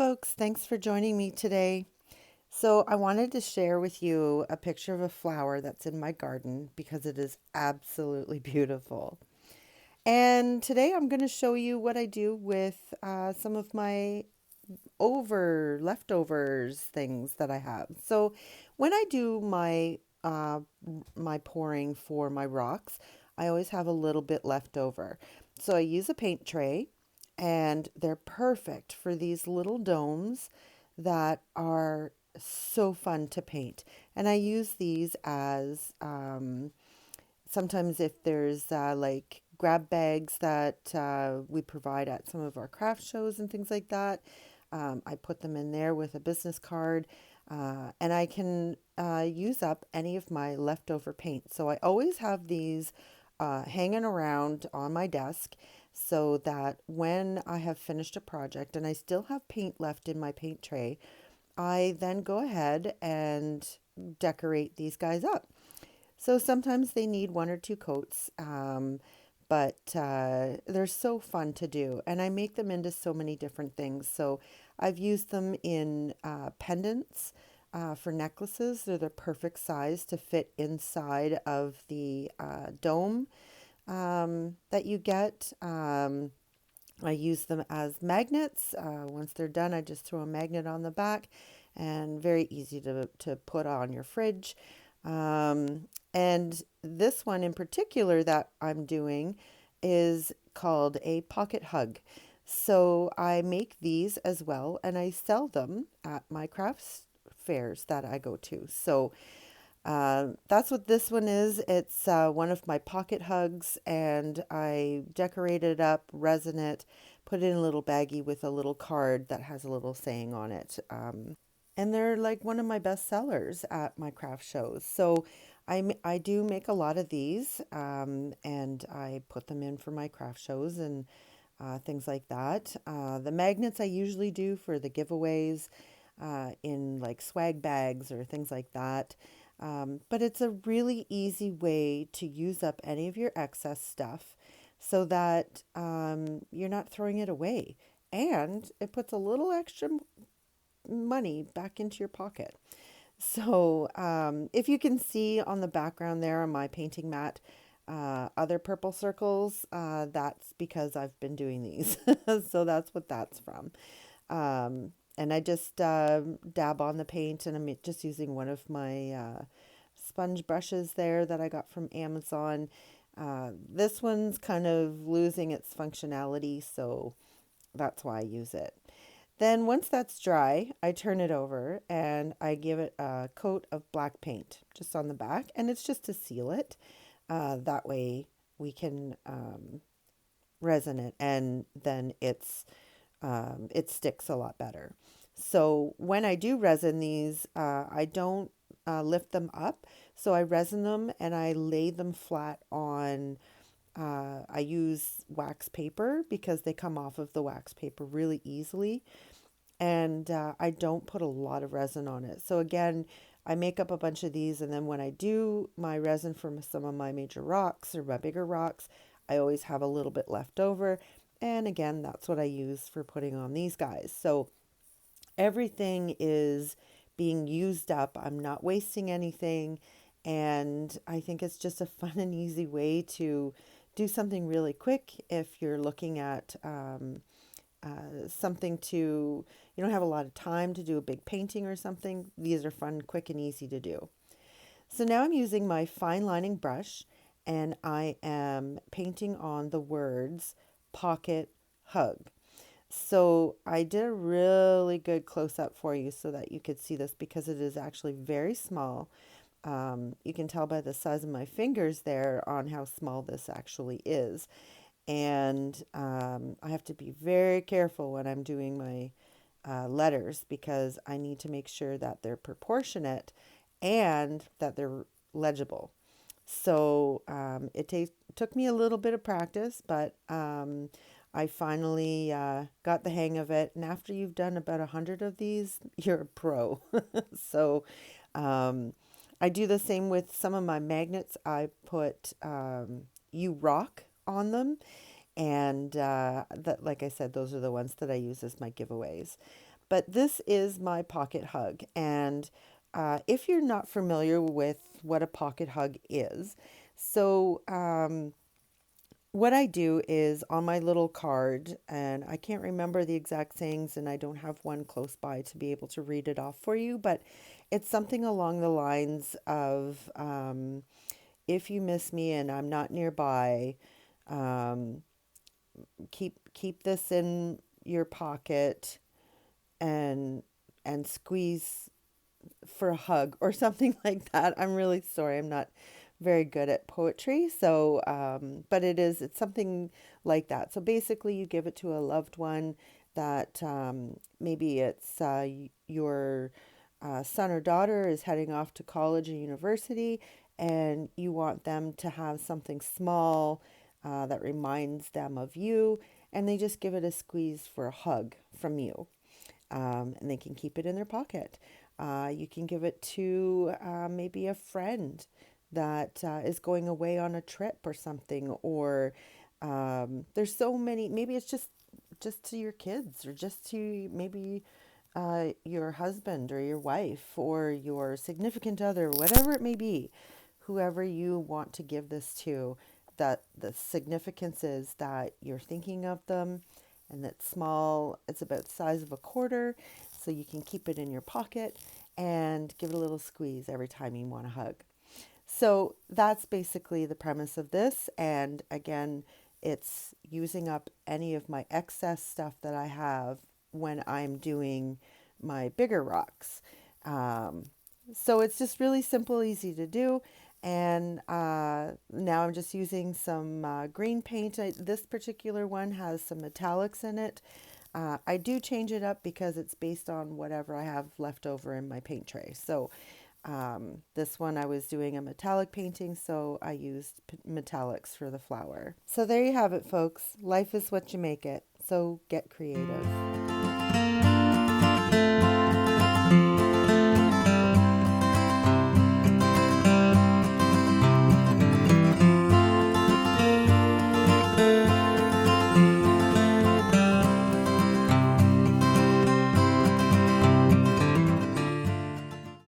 folks. Thanks for joining me today. So, I wanted to share with you a picture of a flower that's in my garden because it is absolutely beautiful. And today I'm going to show you what I do with some of my leftovers things that I have. So, when I do my pouring for my rocks, I always have a little bit left over. So, I use a paint tray and they're perfect for these little domes that are so fun to paint. And I use these as sometimes if there's like grab bags that we provide at some of our craft shows and things like that. I put them in there with a business card, and I can use up any of my leftover paint. So I always have these hanging around on my desk so that when I have finished a project and I still have paint left in my paint tray, I then go ahead and decorate these guys up. So sometimes they need one or two coats, but they're so fun to do. And I make them into so many different things. So I've used them in pendants for necklaces. They're the perfect size to fit inside of the dome that you get. I use them as magnets. Once they're done, I just throw a magnet on the back and very easy to put on your fridge. And this one in particular that I'm doing is called a pocket hug. So I make these as well and I sell them at my crafts fairs that I go to. So that's what this one is. It's one of my pocket hugs, and I decorate it up, resin it, put it in a little baggie with a little card that has a little saying on it. And they're like one of my best sellers at my craft shows. So I do make a lot of these, and I put them in for my craft shows and things like that. The magnets I usually do for the giveaways in like swag bags or things like that. But it's a really easy way to use up any of your excess stuff so that you're not throwing it away. And it puts a little extra money back into your pocket. So if you can see on the background there on my painting mat, other purple circles, that's because I've been doing these. So that's what that's from. And I just dab on the paint, and I'm just using one of my sponge brushes there that I got from Amazon. This one's kind of losing its functionality, so that's why I use it. Then once that's dry, I turn it over and I give it a coat of black paint just on the back, and it's just to seal it. That way we can resin it, and then it sticks a lot better. So when I do resin these, I don't lift them up. So I resin them and I lay them flat on. I use wax paper because they come off of the wax paper really easily, and I don't put a lot of resin on it. So again, I make up a bunch of these, and then when I do my resin for some of my major rocks or my bigger rocks, I always have a little bit left over. And again, that's what I use for putting on these guys. So everything is being used up. I'm not wasting anything. And I think it's just a fun and easy way to do something really quick if you're looking at something you don't have a lot of time to do a big painting or something. These are fun, quick, and easy to do. So now I'm using my fine lining brush and I am painting on the words pocket hug. So I did a really good close up for you so that you could see this because it is actually very small. You can tell by the size of my fingers there on how small this actually is. And I have to be very careful when I'm doing my letters because I need to make sure that they're proportionate and that they're legible. So took me a little bit of practice, but I finally got the hang of it. And after you've done about 100 of these, you're a pro. So I do the same with some of my magnets. I put You Rock on them. And that, like I said, those are the ones that I use as my giveaways. But this is my pocket hug. And if you're not familiar with what a pocket hug is, so what I do is on my little card, and I can't remember the exact sayings, and I don't have one close by to be able to read it off for you, but it's something along the lines of if you miss me and I'm not nearby, um, keep this in your pocket and squeeze for a hug or something like that. I'm really sorry. I'm not very good at poetry. So, but it's something like that. So basically, you give it to a loved one that maybe it's your son or daughter is heading off to college or university, and you want them to have something small that reminds them of you, and they just give it a squeeze for a hug from you, and they can keep it in their pocket. You can give it to maybe a friend that is going away on a trip or something, or there's so many. Maybe it's just to your kids, or just to maybe your husband or your wife or your significant other, whatever it may be, whoever you want to give this to. That the significance is that you're thinking of them, and that small. It's about the size of a quarter, so you can keep it in your pocket and give it a little squeeze every time you want a hug. So that's basically the premise of this. And again, it's using up any of my excess stuff that I have when I'm doing my bigger rocks. Um, so it's just really simple, easy to do. And now I'm just using some green paint. This particular one has some metallics in it. I do change it up because it's based on whatever I have left over in my paint tray. So this one I was doing a metallic painting, so I used metallics for the flower. So there you have it, folks. Life is what you make it. So get creative.